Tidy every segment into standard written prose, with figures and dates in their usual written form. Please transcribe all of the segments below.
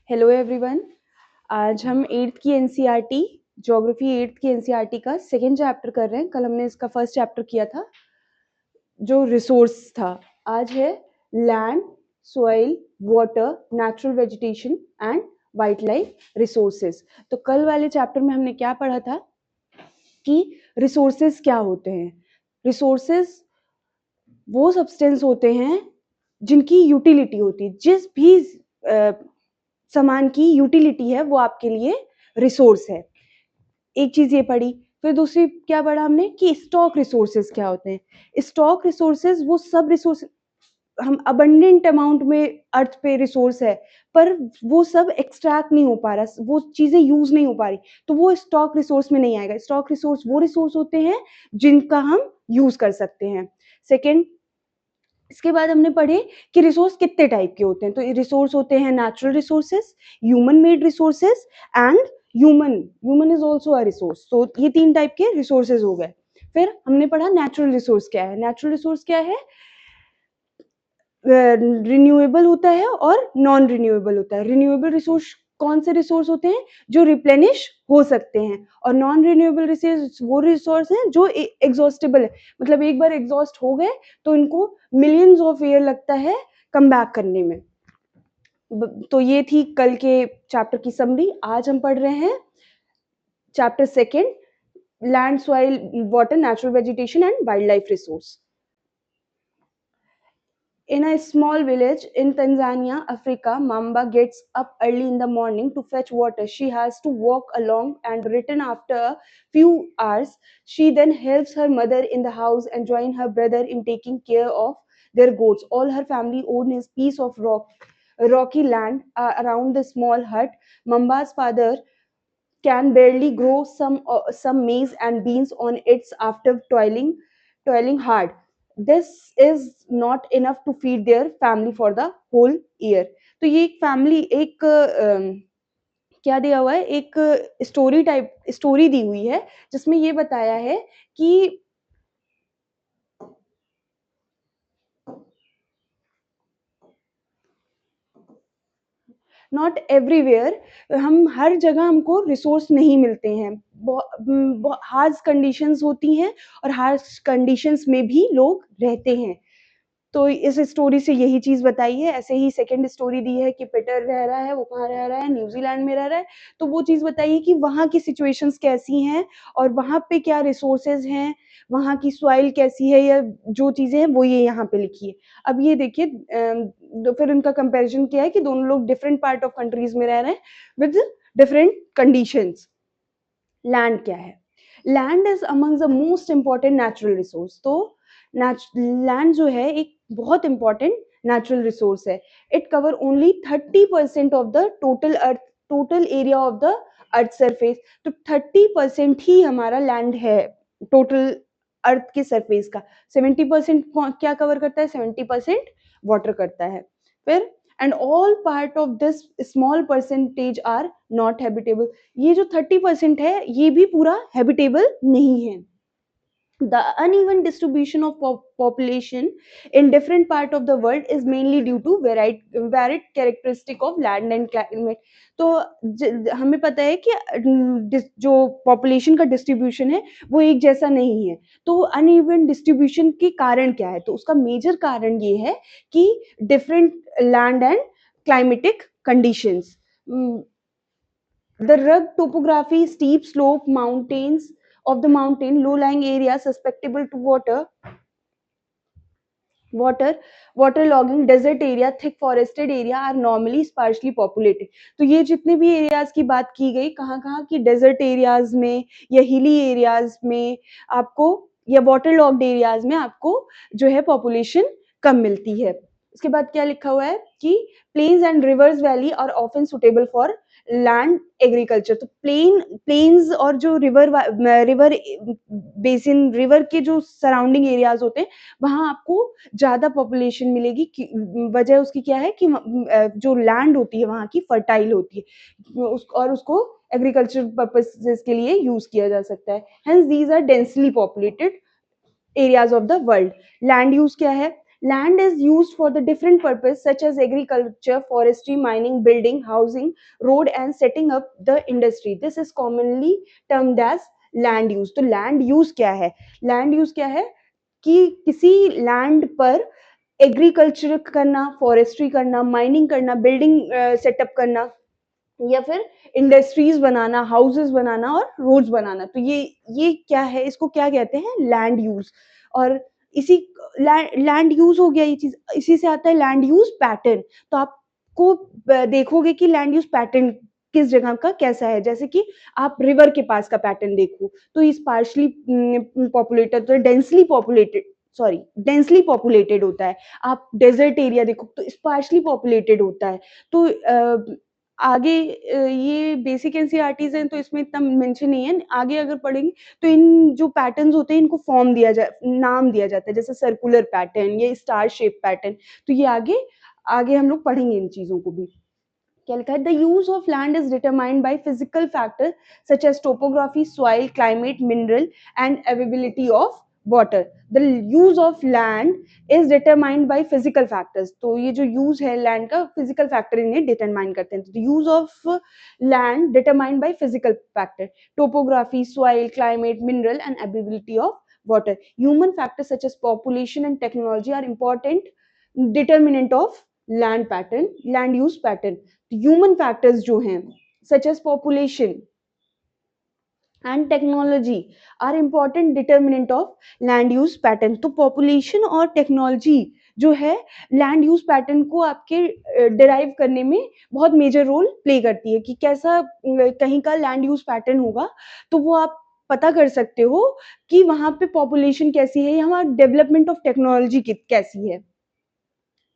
Hello everyone. आज हम 8th की एनसीईआरटी ज्योग्राफी 8th की एनसीईआरटी का सेकेंड चैप्टर कर रहे हैं। कल हमने इसका फर्स्ट चैप्टर किया था जो रिसोर्स था। आज है land, soil, water, natural vegetation and wild life resources. तो कल वाले चैप्टर में हमने क्या पढ़ा था कि रिसोर्सेज क्या होते हैं। रिसोर्सेज वो सब्सटेंस होते हैं जिनकी यूटिलिटी होती है। जिस भी सामान की यूटिलिटी है वो आपके लिए रिसोर्स है। एक चीज ये पढ़ी। फिर दूसरी क्या पढ़ा हमने कि स्टॉक रिसोर्सेज क्या होते हैं। स्टॉक रिसोर्सेज वो सब रिसोर्स हम अबंडेंट अमाउंट में अर्थ पे रिसोर्स है, पर वो सब एक्सट्रैक्ट नहीं हो पा रहा, वो चीजें यूज नहीं हो पा रही, तो वो स्टॉक रिसोर्स में नहीं आएगा। स्टॉक रिसोर्स वो रिसोर्स होते हैं जिनका हम यूज कर सकते हैं। सेकेंड, इसके बाद हमने पढ़े कि रिसोर्स कितने टाइप के होते हैं। तो रिसोर्स होते हैं natural resources, human made resources and human is also a resource. तो ये 3 टाइप के रिसोर्सेज हो गए। फिर हमने पढ़ा नेचुरल रिसोर्स क्या है। नेचुरल रिसोर्स क्या है? रिन्यूएबल होता है और नॉन रिन्यूएबल होता है। रिन्यूएबल रिसोर्स कौन से रिसोर्स होते हैं? जो रिप्लेनिश हो सकते हैं। और नॉन रिन्यूएबल रिसोर्स वो रिसोर्स हैं जो एग्जॉस्टेबल है, मतलब एक बार एग्जॉस्ट हो गए तो इनको मिलियंस ऑफ ईयर लगता है कम बैक करने में। तो ये थी कल के चैप्टर की समरी। आज हम पढ़ रहे हैं chapter second, land, soil, water, natural vegetation and wild life resource. In a small village in Tanzania, Africa, Mamba gets up early in the morning to fetch water. She has to walk along and return after a few hours. She then helps her mother in the house and joins her brother in taking care of their goats. All her family own is piece of rocky land around the small hut. Mamba's father can barely grow some maize and beans on its after toiling hard. This is not enough to feed their family for the whole year. तो ये एक family एक क्या दिया हुआ है, एक story दी हुई है जिसमें ये बताया है कि नॉट एवरीवेयर, हम हर जगह हमको रिसोर्स नहीं मिलते हैं। हार्श कंडीशंस होती हैं और हार्श कंडीशंस में भी लोग रहते हैं। तो इस स्टोरी से यही चीज बताई है। ऐसे ही सेकंड स्टोरी दी है कि पीटर रह रहा है, वो कहाँ रह रहा है? न्यूजीलैंड में रह रहा है। तो वो चीज बताई है कि वहाँ की सिचुएशंस कैसी हैं और वहाँ पे क्या रिसोर्सेज हैं, वहाँ की सॉइल कैसी है, या जो चीजें हैं वो ये यहाँ पे लिखी है। अब ये देखिए, तो फिर उनका कंपैरिजन किया है कि दोनों लोग डिफरेंट पार्ट ऑफ कंट्रीज में रह रहे हैं विद डिफरेंट कंडीशंस। लैंड क्या है? Land is among the most important natural resource. तो लैंड जो है एक बहुत इंपॉर्टेंट नेचुरल रिसोर्स है। It cover only 30% of the total area of the earth surface. तो 30% ही हमारा लैंड है टोटल अर्थ के सरफेस का। 70% क्या कवर करता है? 70% वाटर करता है। फिर and all part of this small percentage are not habitable. ये जो 30% है ये भी पूरा हैबिटेबल नहीं है। The uneven distribution of population in different part of the world is mainly due to varied characteristic of land and climate. तो हमें पता है कि जो पॉपुलेशन का डिस्ट्रीब्यूशन है वो एक जैसा नहीं है। तो अनइवन डिस्ट्रीब्यूशन के कारण क्या है? तो उसका मेजर कारण ये है कि different land and climatic conditions. The rugged topography, steep slope, mountains of the mountain, low-lying areas susceptible to waterlogging, desert area, thick forested area are normally sparsely populated. तो ये जितने भी एरियाज की बात की गई, कहाँ की डेजर्ट एरियाज में या हिली एरियाज में आपको, या वाटरलॉग्ड एरियाज में आपको जो है पॉपुलेशन कम मिलती है। उसके बाद क्या लिखा हुआ है कि plains and rivers valley are often suitable for land agriculture. तो प्लेन्स और जो रिवर बेसिन, रिवर के जो सराउंडिंग एरियाज होते हैं वहां आपको ज्यादा पॉपुलेशन मिलेगी। वजह उसकी क्या है कि जो लैंड होती है वहां की फर्टाइल होती है और उसको एग्रीकल्चर पर्पसेस के लिए यूज किया जा सकता है। Hence these are densely populated areas of the world. Land use क्या है? Land is used for the different purpose such as agriculture, forestry, mining, building, housing, road and setting up the industry. This is commonly termed as land use. तो land use क्या है? Land use क्या है कि किसी land पर agriculture करना, forestry करना, माइनिंग करना, बिल्डिंग सेटअप करना या फिर इंडस्ट्रीज बनाना, हाउसेस बनाना और रोड्स बनाना। तो ये क्या है, इसको क्या कहते हैं? Land use. और इसी लैंड यूज हो गया ये चीज, इसी से आता है लैंड यूज पैटर्न। तो आपको देखोगे कि लैंड यूज पैटर्न किस जगह का कैसा है। जैसे कि आप रिवर के पास का पैटर्न देखो तो इस पार्शली पॉपुलेटेड, तो डेंसली पॉपुलेटेड होता है। आप डेजर्ट एरिया देखो तो स्पार्शली पॉपुलेटेड होता है। तो आगे ये बेसिक एनसीईआरटीज़ हैं तो इसमें इतना मेंशन नहीं है। आगे अगर पढ़ेंगे तो इन जो पैटर्न्स होते हैं इनको नाम दिया जाता है, जैसे सर्कुलर पैटर्न, ये स्टार शेप पैटर्न। तो ये आगे आगे हम लोग पढ़ेंगे इन चीज़ों को भी। क्या लिखा है? The use of land is determined by physical factor such as topography, soil, climate, mineral and availability of water. The use of land is determined by physical factors. तो ये जो यूज है लैंड का, फिजिकल फैक्टर इन्हें determine करते हैं। The use of land determined by physical factor, topography, soil, climate, mineral and availability of water. Human factors such as population and technology are important determinant of land use pattern. Human factors जो हैं such as population and technology are important determinant of land use pattern. तो population और technology जो है land use pattern को आपके derive करने में बहुत मेजर रोल प्ले करती है कि कैसा कहीं का लैंड यूज पैटर्न होगा। तो वो आप पता कर सकते हो कि वहां पे पॉपुलेशन कैसी है या वहां डेवलपमेंट ऑफ टेक्नोलॉजी कैसी है।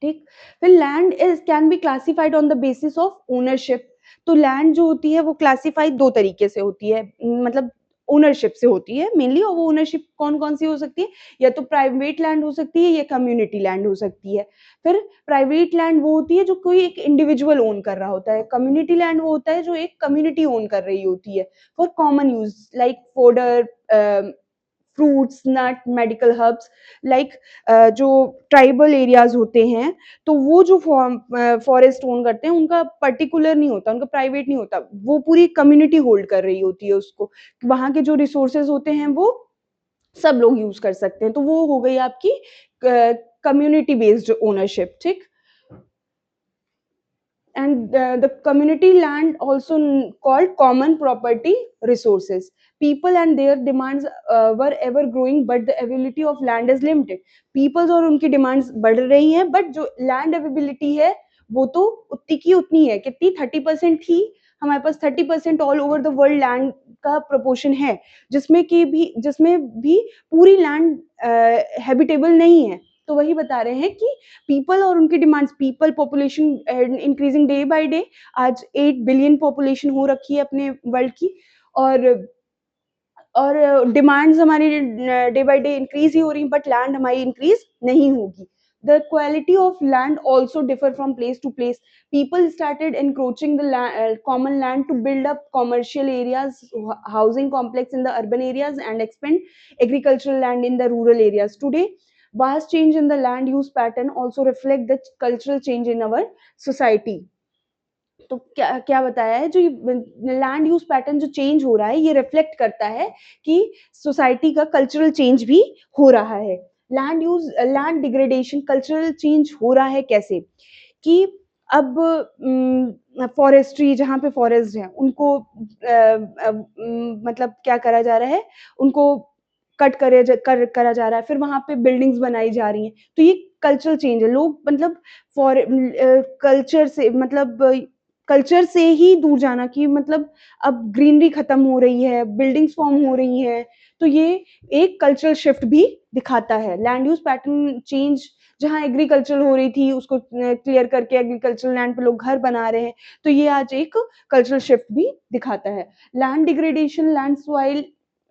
ठीक। फिर land is can be classified on the basis of ownership. तो लैंड जो होती है वो क्लासिफाइड दो तरीके से होती है, मतलब ओनरशिप से होती है मेनली। और वो ओनरशिप कौन कौन सी हो सकती है? या तो प्राइवेट लैंड हो सकती है या कम्युनिटी लैंड हो सकती है। फिर प्राइवेट लैंड वो होती है जो कोई एक इंडिविजुअल ओन कर रहा होता है। कम्युनिटी लैंड वो होता है जो एक कम्युनिटी ओन कर रही होती है for common use like fodder, fruits, nut, medical herbs. Like जो ट्राइबल एरियाज होते हैं तो वो जो फॉरेस्ट ओन करते हैं उनका पर्टिकुलर नहीं होता, उनका प्राइवेट नहीं होता, वो पूरी कम्युनिटी होल्ड कर रही होती है उसको। वहां के जो रिसोर्सेज होते हैं वो सब लोग यूज कर सकते हैं। तो वो हो गई आपकी कम्युनिटी बेस्ड ओनरशिप। ठीक। and the community land also called common property resources. People and their demands were ever growing but the availability of land is limited. Peoples और उनकी demands बढ़ रही हैं but जो land availability है वो तो उतनी की उतनी है। कितनी? 30% ही हमारे पास 30% all over the world land का प्रोपोर्शन है, जिसमें भी पूरी लैंड हैबिटेबल नहीं है। तो वही बता रहे हैं कि पीपल और उनकी demands, people population increasing day by day. आज 8 बिलियन पॉपुलेशन हो रखी है अपने वर्ल्ड की। और डिमांड्स हमारी डे बाय डे इंक्रीज ही हो रही, बट लैंड हमारी इंक्रीज नहीं होगी। The quality of land also differ from place to place. People started encroaching the common land to build up commercial areas, housing complex in the urban areas, and expand agricultural land in the rural areas. Today, vast change in the land use pattern also reflect the cultural change in our society. तो क्या क्या बताया है? जो land use pattern जो change हो रहा है ये रिफ्लेक्ट करता है कि सोसाइटी का कल्चरल चेंज भी हो रहा है। लैंड डिग्रेडेशन, कल्चरल चेंज हो रहा है कैसे? कि अब फॉरेस्ट्री जहाँ पे फॉरेस्ट है उनको मतलब क्या करा जा रहा है, उनको करा जा रहा है, फिर वहां पे बिल्डिंग्स बनाई जा रही हैं। तो ये कल्चरल चेंज है। लोग मतलब फॉर कल्चर से ही दूर जाना, कि मतलब अब ग्रीनरी खत्म हो रही है, बिल्डिंग्स फॉर्म हो रही हैं। तो ये एक कल्चरल शिफ्ट भी दिखाता है। लैंड यूज पैटर्न चेंज, जहाँ एग्रीकल्चर हो रही थी उसको क्लियर करके एग्रीकल्चरल लैंड पे लोग घर बना रहे हैं। तो ये आज एक कल्चरल शिफ्ट भी दिखाता है। Land degradation,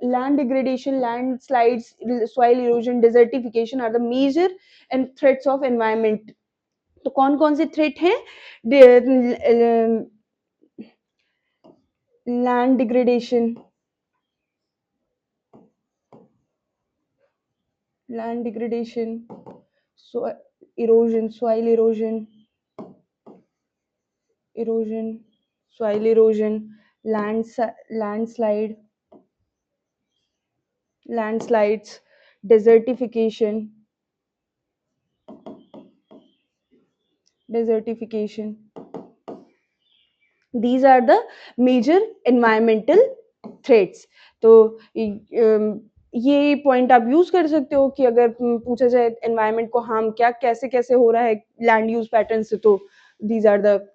landslides, soil erosion, desertification are the major and threats of environment. तो कौन कौन से थ्रेट हैं? Land degradation, land degradation, So erosion, soil erosion, soil erosion, landslide, landslides, desertification, desertification. These are the major environmental threats. तो ये point आप use कर सकते हो कि अगर पूछा जाए एनवायरनमेंट को हार्म क्या कैसे कैसे हो रहा है लैंड यूज पैटर्न से, तो दीज आर द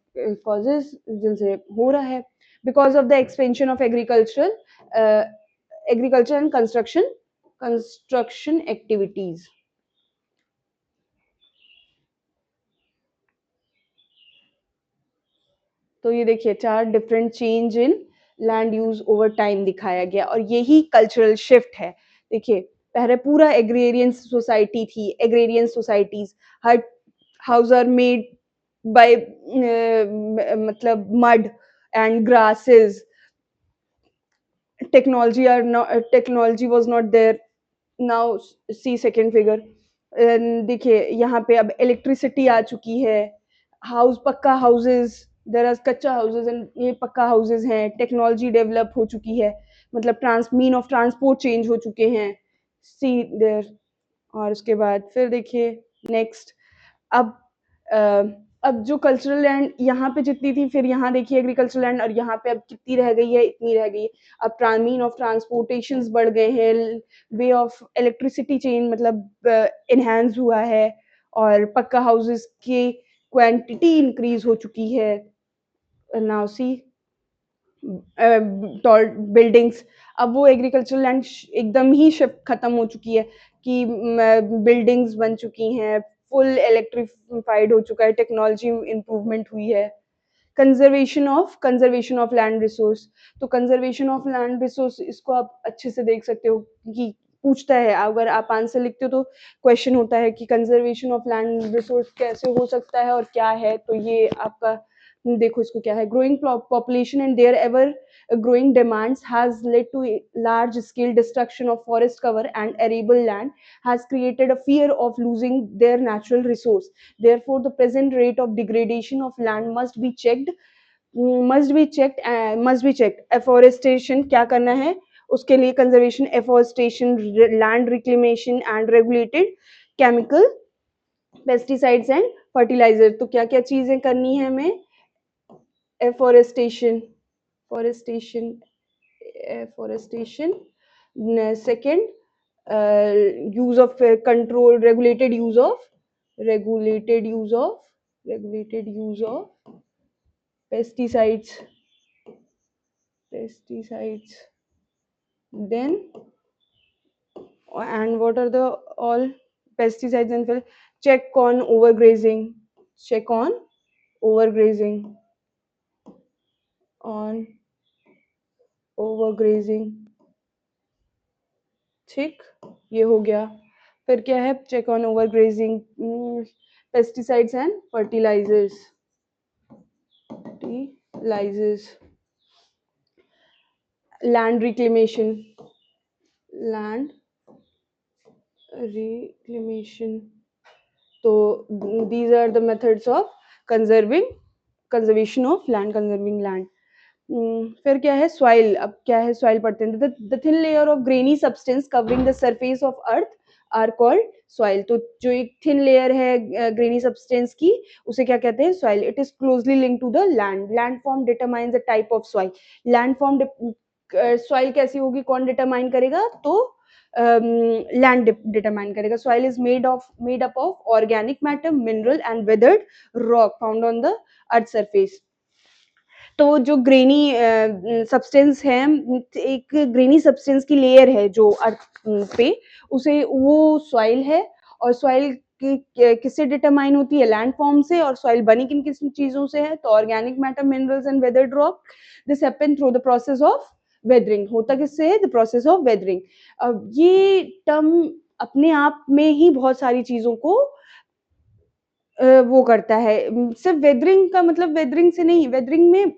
कॉजेज जिनसे हो रहा है because of the expansion of agriculture and construction activities. तो ये देखिए 4 different change in land use over time दिखाया गया और यही कल्चरल शिफ्ट है. देखिए पहले पूरा एग्रेरियन सोसाइटी थी, एग्रेरियन सोसाइटीज, हर हाउस आर मेड बाय मतलब mud and grasses. Technology was not there. Now see second figure. देखिए यहाँ पे अब इलेक्ट्रिसिटी आ चुकी है, हाउस पक्का हाउसेस, देयर आर कच्चा हाउसेस एंड ये पक्का हाउसेस हैं. टेक्नोलॉजी डेवलप हो चुकी है, मतलब मीन ऑफ ट्रांसपोर्ट चेंज हो चुके हैं. सी देयर. और उसके बाद फिर देखिए नेक्स्ट. अब अब जो कल्चरल लैंड यहाँ पे जितनी थी, फिर यहाँ देखिए एग्रीकल्चरल लैंड, और यहाँ पे अब कितनी रह गई है, इतनी रह गई है. अब मीन ऑफ ट्रांसपोर्टेशंस बढ़ गए हैं, वे ऑफ इलेक्ट्रिसिटी चेंज मतलब एनहांस हुआ है, और पक्का हाउसेस की क्वांटिटी इंक्रीज हो चुकी है. Now see tall buildings. अब वो एग्रीकल्चरल लैंड एकदम ही शिफ्ट खत्म हो चुकी है कि बिल्डिंग्स बन चुकी हैं, फुल इलेक्ट्रिफाइड हो चुका है, टेक्नोलॉजी इम्प्रूवमेंट हुई है. Conservation of land resource. तो कंजर्वेशन ऑफ लैंड रिसोर्स, इसको आप अच्छे से देख सकते हो कि पूछता है, अगर आप आंसर लिखते हो तो क्वेश्चन होता है कि कंजर्वेशन ऑफ लैंड रिसोर्स कैसे हो सकता है और क्या है. तो ये आपका देखो इसको क्या है. Growing population and their ever growing demands has led to a large scale destruction of forest cover and arable land, has created a fear of losing their natural resource. Therefore the present rate of degradation of land must be checked. Afforestation क्या करना है उसके लिए, conservation, afforestation, land reclamation and regulated chemical pesticides and fertilizer. तो क्या क्या चीजें करनी है हमें. afforestation, second, use of control, regulated use of pesticides. Then and what are the all pesticides, and check on overgrazing. ठीक, ये हो गया. फिर क्या है, check on overgrazing, pesticides and fertilizers. Land reclamation. तो these are the methods of conservation of land, conserving land. फिर क्या है सॉइल. अब क्या है सॉइल पढ़ते हैं. The thin layer of grainy substance covering the surface of earth are called soil. तो जो एक थिन लेयर है ग्रेनी सब्सटेंस की, उसे क्या कहते हैं, soil. It is closely link to the land form determines the type of soil. Land form soil कैसी होगी, कौन डिटरमाइन करेगा, तो लैंड डिटरमाइन करेगा. Soil is made up of organic matter, mineral and weathered rock found on the earth surface. तो जो granny substance है, एक ग्रेनी सब्सटेंस की लेयर है जो अर्थ पे, उसे वो सॉइल है. और सॉइल किससे डिटरमाइन होती है, लैंड फॉर्म से. और सॉइल बनी किन किन चीजों से है, तो organic matter, minerals and weathered rock. This happen through the process of weathering. होता किससे है, द प्रोसेस ऑफ वेदरिंग. अब ये टर्म अपने आप में ही बहुत सारी चीजों को वो करता है. सिर्फ वेदरिंग का मतलब वेदरिंग से नहीं, वेदरिंग में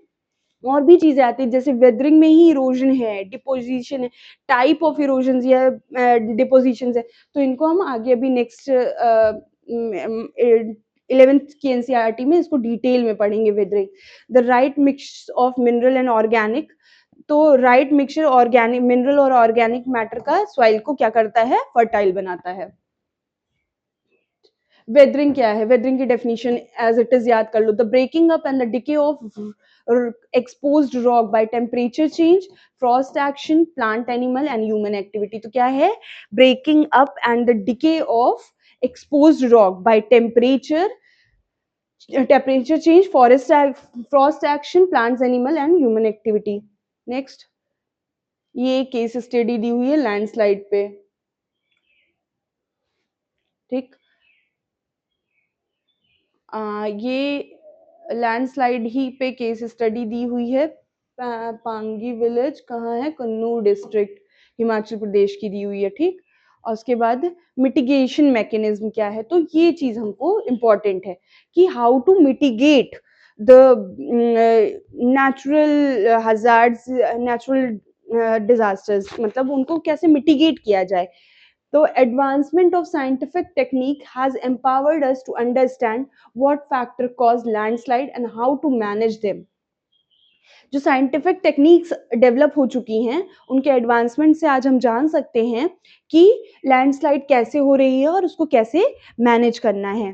और भी चीजें आती है. जैसे वेदरिंग में ही इरोजन है, डिपोजिशन है, टाइप ऑफ इरोजन या डिपोजिशन है. तो इनको हम आगे अभी नेक्स्ट 11th की एनसीईआरटी में इसको डिटेल में पढ़ेंगे withering. The right mix of mineral and organic, तो राइट मिक्सचर ऑर्गेनिक मिनरल और ऑर्गेनिक मैटर का सॉइल को क्या करता है, फर्टाइल बनाता है। वेदरिंग क्या है, वेदरिंग की डेफिनेशन एज इट इज याद कर लो, the breaking up and the decay of exposed rock by temperature change, frost action, plant animal and human activity. तो क्या है, breaking up and the decay of exposed rock by temperature change, frost action, plants animal and human activity। Next, ये case study दी हुई है landslide पे, ठीक। ये landslide ही पे केस स्टडी दी हुई है। पांगी विलेज कहाँ है, कन्नूर डिस्ट्रिक्ट, हिमाचल प्रदेश की दी हुई है, ठीक। और उसके बाद मिटिगेशन मैकेनिज्म क्या है, तो ये चीज हमको इम्पोर्टेंट है कि how to mitigate the natural hazards, natural disasters, मतलब उनको कैसे मिटिगेट किया जाए। तो advancement of scientific technique has empowered us to understand what factor cause landslide and how to manage them। जो साइंटिफिक टेक्निक्स डेवलप हो चुकी हैं, उनके एडवांसमेंट से आज हम जान सकते हैं कि लैंडस्लाइड कैसे हो रही है और उसको कैसे मैनेज करना है।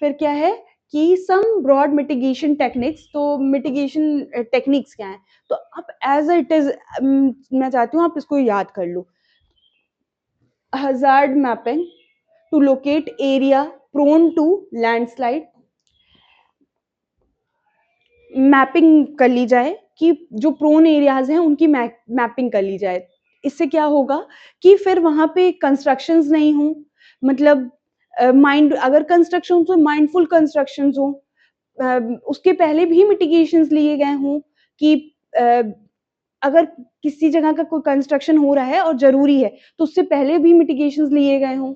फिर क्या है कि सम ब्रॉड मिटिगेशन टेक्निक्स, तो मिटिगेशन टेक्निक्स क्या है, तो अब एज इट इज मैं चाहती हूँ आप इसको याद कर लो। hazard mapping to locate area prone to landslide, mapping कर ली जाए कि जो प्रोन एरियाज हैं उनकी मैपिंग कर ली जाए। इससे क्या होगा कि फिर वहां पे कंस्ट्रक्शंस नहीं हो, मतलब माइंड अगर कंस्ट्रक्शन हो माइंडफुल कंस्ट्रक्शंस हो, उसके पहले भी मिटिगेशंस लिए गए हों कि अगर किसी जगह का कोई कंस्ट्रक्शन हो रहा है और जरूरी है तो उससे पहले भी मिटिगेशंस लिए गए हों,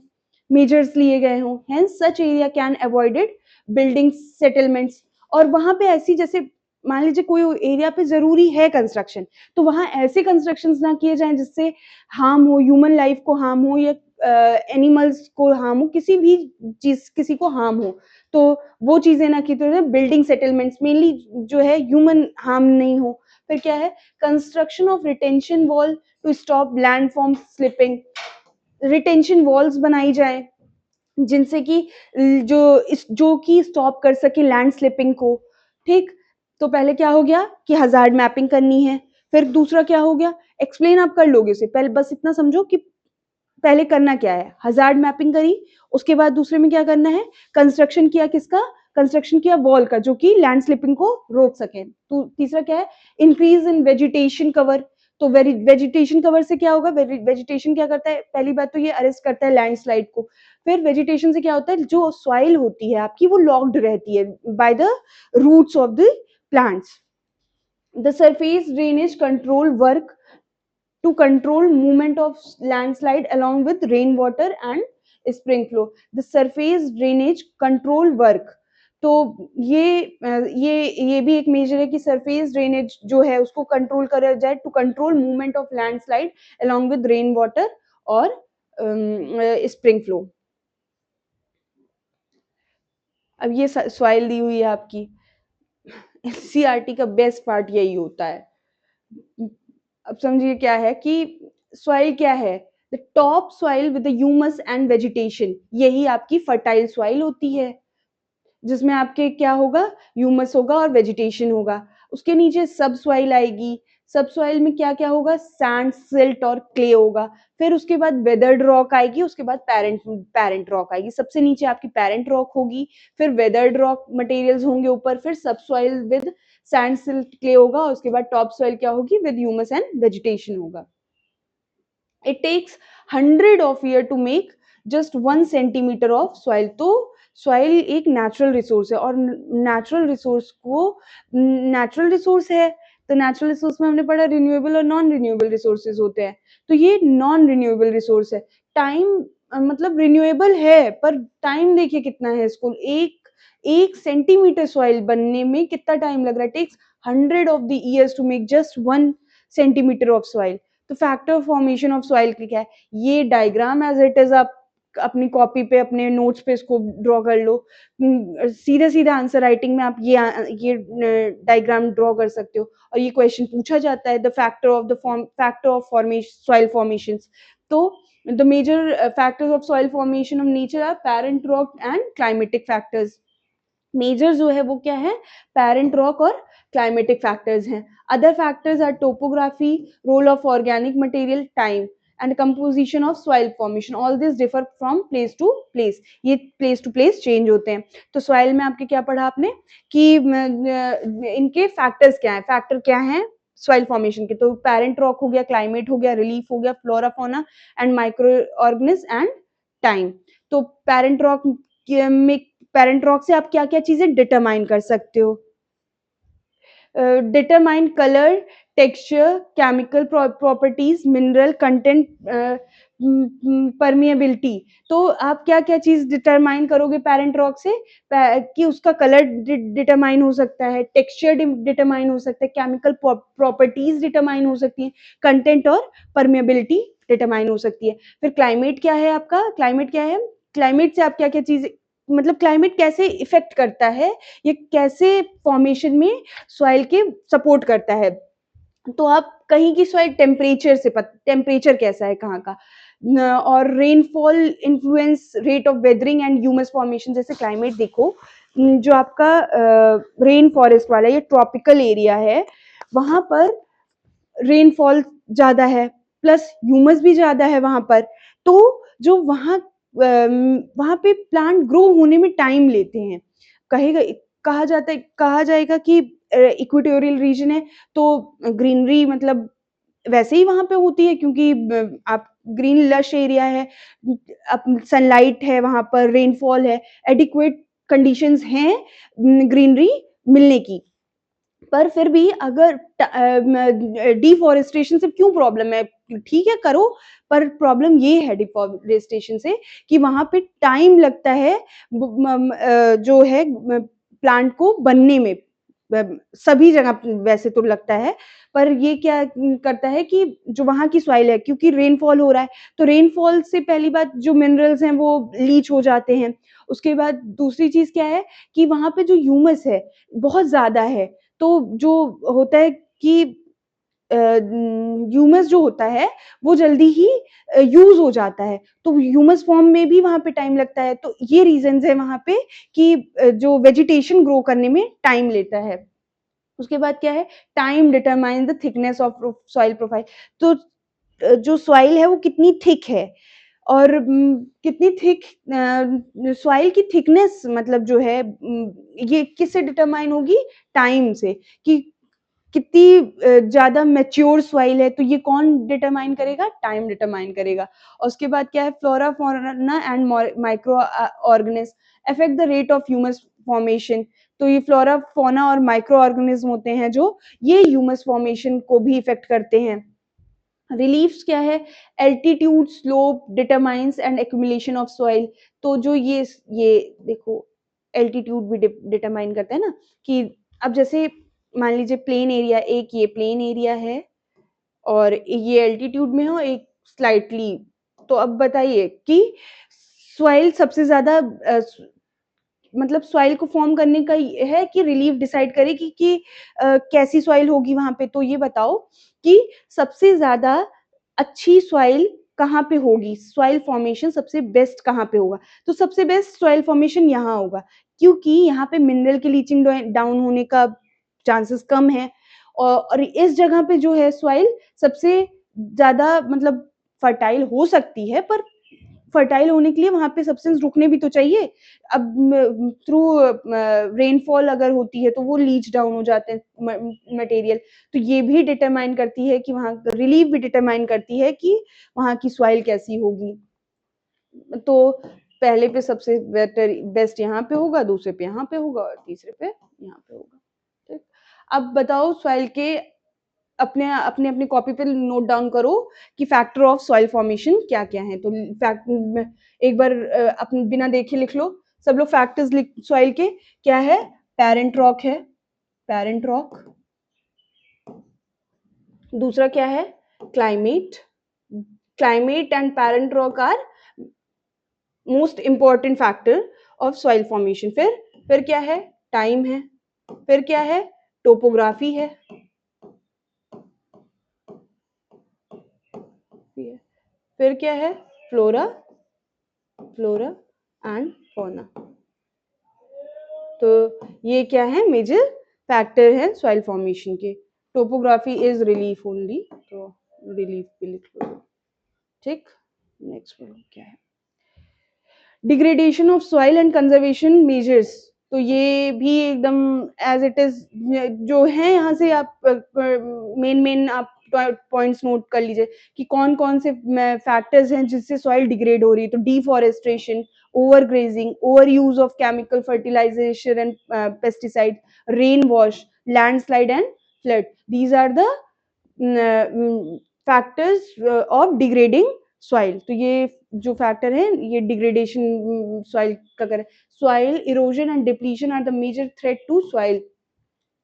मेजर्स लिए गए हों। Hence such area can avoided building settlements. और वहां पे ऐसी, जैसे मान लीजिए कोई एरिया पे जरूरी है कंस्ट्रक्शन, तो वहां ऐसे कंस्ट्रक्शन ना किए जाएं जिससे हार्म हो, ह्यूमन लाइफ को हार्म हो या एनिमल्स को हार्म हो, किसी भी चीज किसी को हार्म हो, तो वो चीजें ना की, तो बिल्डिंग सेटलमेंट्स मेनली जो है ह्यूमन हार्म नहीं हो। फिर क्या है, construction of retention wall to stop land form slipping, retention walls बनाई जाए जिनसे कि जो कि स्टॉप कर सके लैंड स्लिपिंग को, ठीक। तो पहले क्या हो गया कि हजार्ड मैपिंग करनी है। फिर दूसरा क्या हो गया, एक्सप्लेन आप कर लोगे उसे, पहले बस इतना समझो कि पहले करना क्या है, हजार्ड मैपिंग करी, उसके बाद दूसरे में क्या करना है, कंस्ट्रक्शन किया, किसका कंस्ट्रक्शन किया, वॉल का, जो कि लैंड स्लिपिंग को रोक सके। तो तीसरा क्या है, इंक्रीज इन वेजिटेशन कवर। तो वेजिटेशन कवर से क्या होगा, वेजिटेशन क्या करता है, पहली बात तो ये अरेस्ट करता है लैंडस्लाइड को। फिर वेजिटेशन से क्या होता है, जो सॉइल होती है आपकी वो लॉक्ड रहती है by the roots of the plants. The surface drainage control work to control movement of landslide along with rainwater and spring flow। the surface drainage control work, तो ये भी एक मेजर है कि सरफेस ड्रेनेज जो है उसको कंट्रोल करा जाए to control movement of landslide along with rain water और स्प्रिंग फ्लो। अब ये सॉइल दी हुई है आपकी, एनसीईआरटी का बेस्ट पार्ट यही होता है। अब समझिए क्या है कि सॉइल क्या है, the top soil with the humus and vegetation, यही आपकी फर्टाइल सॉइल होती है जिसमें आपके क्या होगा, ह्यूमस होगा और वेजिटेशन होगा। उसके नीचे सब सॉइल आएगी, सब सॉइल में क्या क्या होगा, सैंड, सिल्ट और क्ले होगा। फिर उसके बाद वेदर्ड रॉक आएगी, उसके बाद पेरेंट रॉक आएगी, सबसे नीचे आपकी पेरेंट रॉक होगी, फिर वेदर्ड रॉक मटेरियल्स होंगे ऊपर, फिर सब soil with sand, silt, clay होगा, और उसके बाद टॉप सॉइल क्या होगी, विद ह्यूमस एंड वेजिटेशन होगा। It takes 100 of year to make just 1 centimetre of soil. तो सॉइल एक नेचुरल रिसोर्स है, और नेचुरल रिसोर्स को, नेचुरल रिसोर्स है तो नेचुरल रिसोर्स में हमने पढ़ा रिन्यूएबल और नॉन रिन्यूएबल रिसोर्सेज होते हैं, तो ये नॉन रिन्यूएबल रिसोर्स है। टाइम मतलब रिन्यूएबल है पर टाइम देखिए कितना है इसको, एक सेंटीमीटर सॉइल बनने में कितना टाइम लग रहा है, takes 100 of the years to make just 1 centimetre of soil. तो फैक्टर फॉर्मेशन ऑफ सॉइल क्या है, ये डायग्राम एज इट इज आप अपनी कॉपी पे, अपने नोट्स पे इसको ड्रॉ कर लो। सीधा-सीधा आंसर राइटिंग में आप ये डायग्राम ड्रॉ कर सकते हो और ये क्वेश्चन पूछा जाता है, फैक्टर ऑफ सॉइल फॉर्मेशंस। तो the major factors of soil formation of nature are parent rock and climatic factors. Major जो है वो क्या है, पैरेंट रॉक और क्लाइमेटिक फैक्टर्स हैं। Other factors are topography, role of organic material, time and composition of soil formation. All this differ from place to place, ये place to place change होते हैं। तो सॉइल में आपके क्या पढ़ा आपने कि इनके फैक्टर्स क्या हैं, फैक्टर क्या हैं सॉइल फॉर्मेशन के। तो पैरेंट रॉक हो गया, क्लाइमेट हो गया, रिलीफ हो गया, flora fauna and micro organism and time. तो में पैरेंट रॉक से आप क्या-क्या चीज़ें डिटरमाइन कर सकते हो? Determine colour, texture, chemical properties, mineral content, permeability. तो आप क्या-क्या चीज़ डिटरमाइन करोगे पैरेंट रॉक से? कि उसका कलर डिटरमाइन हो सकता है, टेक्सचर डिटरमाइन हो सकता है, केमिकल प्रॉपर्टीज डिटरमाइन हो सकती हैं, कंटेंट और परमिएबिलिटी डिटरमाइन हो सकती है। फिर क्लाइमेट क्या है आपका? क्लाइमेट क्या है? क्लाइमेट से आप क्या-क्या चीज़ें, मतलब क्लाइमेट कैसे इफ़ेक्ट करता है, ये कैसे फॉर्मेशन में सॉइल के सपोर्ट करता है। तो आप कहीं की सॉइल टेम्परेचर कैसा है कहाँ का, और rainfall influence rate of weathering and humus formation. जैसे क्लाइमेट देखो, जो आपका रेन फॉरेस्ट वाला ये ट्रॉपिकल एरिया है, वहाँ पर रेनफॉल ज़्यादा है, प्लस ह्यूमस भी ज़्यादा है वहाँ पर। तो जो वहाँ पे प्लांट ग्रो होने में टाइम लेते हैं। कहेगा कहा जाएगा कि इक्वेटोरियल रीजन है तो ग्रीनरी मतलब वैसे ही वहाँ पे होती है, क्योंकि आप ग्रीन लश एरिया है, अप सनलाइट है वहाँ पर, रेनफॉल है, एडिक्वेट कंडीशंस हैं ग्रीनरी मिलने की। पर फिर भी अगर डिफॉरेस्टेशन से क्यों प्रॉब्लम है? ठीक है करो, पर प्रॉब्लम ये है डिफॉरेस्टेशन से कि वहाँ पे टाइम लगता है जो है प्लांट को बनने में। सभी जगह वैसे तो लगता है, पर ये क्या करता है कि जो वहाँ की सॉइल है, क्योंकि रेनफॉल हो रहा है, तो रेनफॉल से पहली बात जो मिनरल्स हैं वो लीच हो जाते हैं। उसके बाद दूसरी चीज़ क्या है कि वहाँ पे जो ह्यूमस है, बहुत ज़्यादा है। तो जो होता है कि ह्यूमस जो होता है वो जल्दी ही यूज़ हो जाता है, तो ह्यूमस फॉर्म में भी वहाँ पे टाइम लगता है। तो ये रीज़न्स है वहाँ पे कि जो वेजिटेशन ग्रो करने में टाइम लेता है। उसके बाद क्या है, time determine the thickness of soil profile. तो जो सॉइल है वो कितनी थिक है, और कितनी थिक सॉइल की थिकनेस मतलब जो है ये किससे डिटरमाइन होगी? टाइम से, कि कितनी ज़्यादा मैच्योर सॉइल है, तो ये कौन डिटरमाइन करेगा? टाइम डिटरमाइन करेगा। और उसके बाद क्या है, flora, fauna and micro organism affect the rate of humus formation. तो ये फ्लोरा, फौना और माइक्रो ऑर्गेनिज्म होते हैं जो ये ह्यूमस फॉर्मेशन को भी इफ़ेक्ट करते हैं। रिलीफ्स क्या है, altitude, slope determines and accumulation of soil. तो जो ये देखो एल्टीट्यूड भी डिटरमाइन करता है ना, कि अब जैसे मान लीजिए प्लेन एरिया, एक ये प्लेन एरिया है और ये एल्टीट्यूड में हो, एक स्लाइटली। तो अब बताइए कि सॉइल सबसे ज़्यादा मतलब सॉइल को फॉर्म करने का ये है कि रिलीफ डिसाइड करे कि कैसी सॉइल होगी वहाँ पे। तो ये बताओ कि सबसे ज़्यादा अच्छी सॉइल कहाँ पे होगी? सॉइल फॉर्मेशन सबसे बेस्ट कहाँ पे होगा? तो सबसे बेस्ट सॉइल फॉर्मेशन यहाँ होगा, क्योंकि यहाँ पे मिनरल की लीचिंग डाउन होने का चांसेस कम है। और इस जगह पे जो है सॉइल सबसे ज़्यादा मतलब फर्टाइल हो सकती है, पर फर्टाइल होने के लिए वहाँ पे सब्सटेंस रुकने भी तो चाहिए। अब थ्रू रेनफॉल अगर होती है तो वो लीच डाउन हो जाते हैं मटेरियल। तो ये भी डिटरमाइन करती है कि वहाँ रिलीफ भी डिटरमाइन करती है कि वहाँ की सॉइल कैसी होगी। तो पहले पे सबसे बेस्ट यहाँ पे होगा, दूसरे पे यहाँ पे होगा और तीसरे पे यहाँ पे होगा। ठीक। अब बताओ सॉइल के अपने कॉपी पे नोट डाउन करो कि फैक्टर ऑफ सॉइल फॉर्मेशन क्या-क्या हैं। तो एक बार अपने बिना देखे लिख लो। सब लोग फैक्टर्स लिख सॉइल के क्या है? पैरेंट रॉक है, पैरेंट रॉक। दूसरा क्या है? Climate. Climate and parent rock are most important factor of soil formation. फिर क्या है? टाइम है। फिर क्या है? टोपोग्राफी है। फिर क्या है? Flora and fauna. तो ये क्या है? मेजर फैक्टर है सॉइल फॉर्मेशन के। टोपोग्राफी इज रिलीफ ओनली, तो रिलीफ भी लिख लो। ठीक, नेक्स्ट क्या है? Degradation of soil and conservation measures. तो ये भी एकदम एज इट इज जो है, यहाँ से आप मेन आप पॉइंट्स नोट कर लीजिए कि कौन कौन से फैक्टर्स हैं जिससे सॉइल डिग्रेड हो रही है। तो deforestation, over grazing, over use of chemical fertilization and pesticide, rain wash, landslide and flood, these are the factors of degrading soil. तो ये जो फैक्टर है, ये डिग्रेडेशन सॉइल का कर, soil erosion and depletion are the major threat to soil.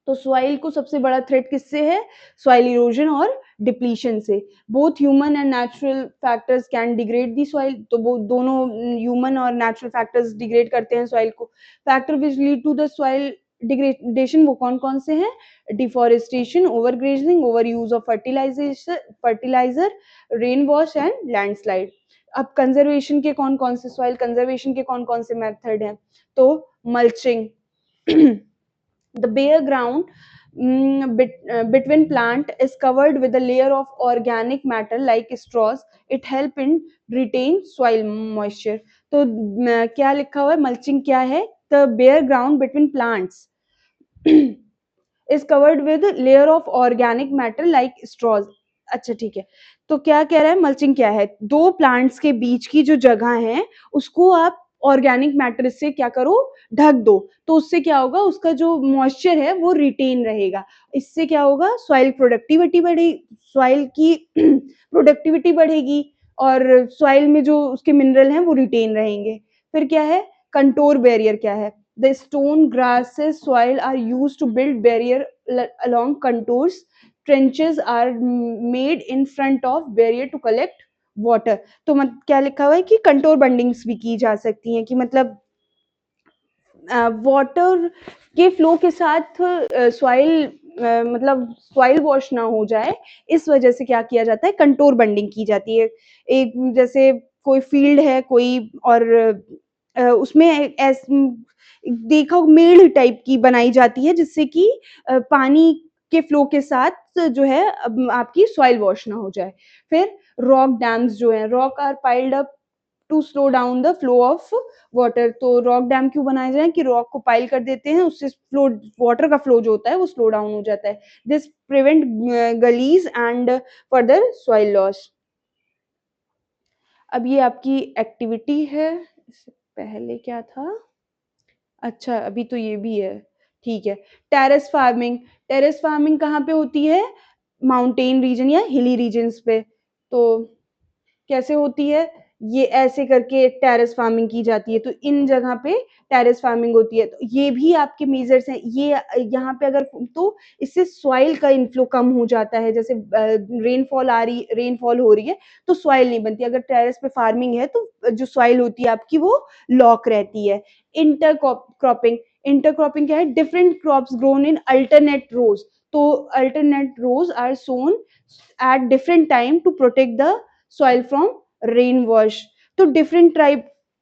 तो soil को सबसे बड़ा थ्रेट किससे है? सॉइल इरोजन और डिप्लीशन से। Both human and natural factors can degrade the soil. तो वो दोनों ह्यूमन और नेचुरल फैक्टर्स डिग्रेड करते हैं सॉइल को। Factor which lead to the soil degradation वो कौन कौन से हैं? Deforestation, over grazing, over use of fertilizer, rain wash and landslide. अब कंजर्वेशन के कौन कौन से, सॉइल कंजर्वेशन के कौन कौन से मेथड हैं? तो mulching the bare ground between plant is covered with a layer of organic matter like straws. It help in retain soil moisture. तो क्या लिखा हुआ है? मल्चिंग क्या है? The bare ground between plants is covered with a layer of organic matter like straws. अच्छा ठीक है, तो क्या कह रहा है? मल्चिंग क्या है? दो प्लांट्स के बीच की जो जगह है उसको आप ऑर्गेनिक मैटर से क्या करो? ढक दो। तो उससे क्या होगा? उसका जो मॉइस्चर है वो रिटेन रहेगा। इससे क्या होगा? सॉइल प्रोडक्टिविटी बढ़ेगी, सॉइल की प्रोडक्टिविटी बढ़ेगी और सॉइल में जो उसके मिनरल हैं वो रिटेन रहेंगे। फिर क्या है? कंटोर बैरियर क्या है? The stone, grasses, soil are used to build barrier along contours. Trenches are made in front of barrier to collect water. तो क्या लिखा हुआ है कि कंटोर बंडिंग्स भी की जा सकती हैं, कि मतलब वाटर के फ्लो के साथ सॉइल मतलब सॉइल वॉश ना हो जाए, इस वजह से क्या किया जाता है? कंटोर बंडिंग की जाती है। एक जैसे कोई फील्ड है कोई, और उसमें देखो मेड़ टाइप की बनाई जाती है जिससे कि पानी के फ्लो के साथ जो है आपकी सॉइल वॉश ना हो जाए। फिर रॉक डैम्स जो है, rock are piled up to slow down the flow of water. तो रॉक डैम क्यों बनाए जाए? कि रॉक को पाइल कर देते हैं, उससे फ्लो, वाटर का फ्लो जो होता है वो स्लो डाउन हो जाता है। This prevent gullies and further soil loss. अब ये आपकी एक्टिविटी है, इससे पहले क्या था? अच्छा, अभी तो ये भी है, ठीक है। टेरेस फार्मिंग, टेरेस फार्मिंग कहाँ पे होती है? माउंटेन रीजन या हिली रीजन्स पे। तो कैसे होती है? ये ऐसे करके टेरेस फार्मिंग की जाती है, तो इन जगह पे टेरेस फार्मिंग होती है। तो ये भी आपके मेजर्स हैं। ये यहाँ पे अगर, तो इससे सॉइल का इनफ्लो कम हो जाता है। जैसे रेनफॉल हो रही है तो सॉइल नहीं बनती। अगर टेरेस पे फार्मिंग है तो जो सॉइल होती है आपकी वो लॉक रहती है। इंटरक्रॉपिंग, इंटरक्रॉपिंग क्या है? Different crops grown in alternate rows. तो alternate rows are sown at different time to protect the soil from rain wash. तो डिफरेंट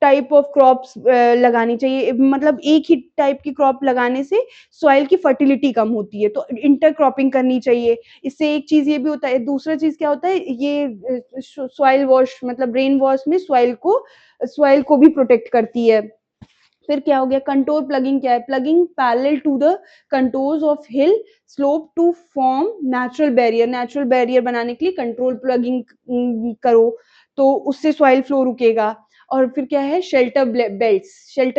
टाइप ऑफ क्रॉप्स लगानी चाहिए। मतलब एक ही टाइप की क्रॉप लगाने से सॉइल की फर्टिलिटी कम होती है, तो इंटरक्रॉपिंग करनी चाहिए। इससे एक चीज ये भी होता है। दूसरा चीज क्या होता है? ये सॉइल वॉश मतलब रेन वॉश में सॉइल को भी प्रोटेक्ट करती है। फिर क्या हो गया? कंटोर प्लगिंग क्या है? Ploughing parallel to the contours of hill slope to form natural barrier. Natural barrier बनाने के लिए कंट्रोल प्लगिंग करो, तो उससे सॉइल फ्लो रुकेगा। और फिर क्या है? शेल्टर